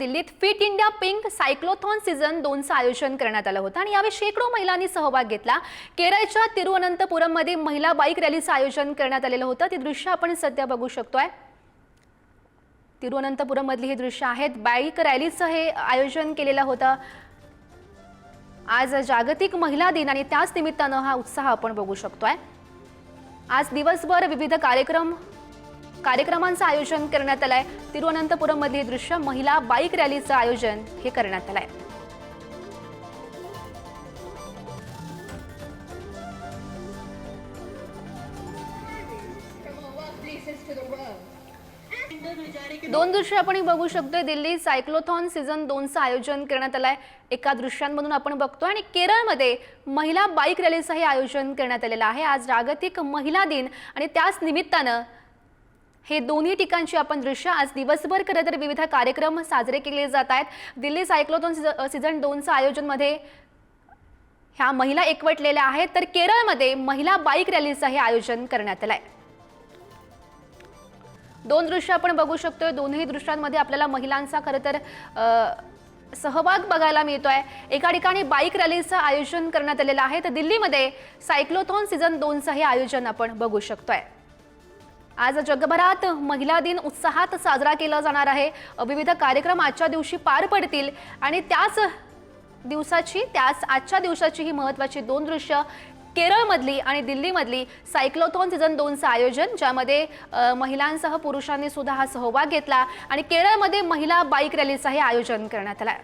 दिल्लीत fit India pink cyclothon season 2चं आयोजन करण्यात आलं होतं आणि यावेळी शेकडो महिलांनी सहभाग घेतला। केरळच्या तिरुवनंतपुरममध्ये महिला बाईक रॅलीचं आयोजन करण्यात आलेलं होतं। ती दृश्य आपण सध्या बघू शकतोय। तिरुवनंतपुरममधली ही दृश्य आहेत। बाईक रॅलीचं हे आयोजन केलेलं होतं। आज जागतिक महिला दिन आणि त्याच निमित्तानं हा उत्साह आपण बघू शकतोय। आज दिवसभर विविध कार्यक्रमांचं आयोजन करण्यात आलंय। तिरुवनंतपुरममधली हे दृश्य महिला बाईक रॅलीचं आयोजन हे करण्यात आलंय। दोन दृश्य आपण बघू शकतोय। दिल्ली सायक्लोथॉन सीझन 2चं आयोजन करण्यात आलंय। एका दृश्यांमधून आपण बघतोय आणि केरळमध्ये महिला बाईक रॅलीचं हे आयोजन करण्यात आलेलं आहे। आज जागतिक महिला दिन आणि त्याच निमित्तानं हे दोन्ही ठिकाणची आपण दृश्य आज दिवसभर खरं तर विविध कार्यक्रम साजरे केले जात आहेत। दिल्ली सायक्लोथॉन सीझन 2चं आयोजन मध्ये ह्या महिला एकवटलेल्या आहेत, तर केरळमध्ये महिला बाईक रॅलीचं हे आयोजन करण्यात आलंय। दोन दृश्य आपण बघू शकतोय। दोन्ही दृश्यांमध्ये आपल्याला महिलांचा खरं तर सहभाग बघायला मिळतोय। एका ठिकाणी बाईक रॅलीचं आयोजन करण्यात आलेलं आहे, तर दिल्लीमध्ये सायक्लोथॉन सीझन 2चं हे आयोजन आपण बघू शकतोय। आज जगभरात महिला दिन उत्साहात साजरा केला जाणार आहे। विविध कार्यक्रम आजच्या दिवशी पार पडतील आणि आजच्या दिवसाची ही महत्त्वाची दोन दृश्य केरळमधली आणि दिल्लीमधली सायक्लोथॉन सीझन 2चं आयोजन, ज्यामध्ये महिलांसह पुरुषांनी सुद्धा हा सहभाग घेतला आणि केरळमध्ये महिला बाईक रॅलीचं हे आयोजन करण्यात आलंय।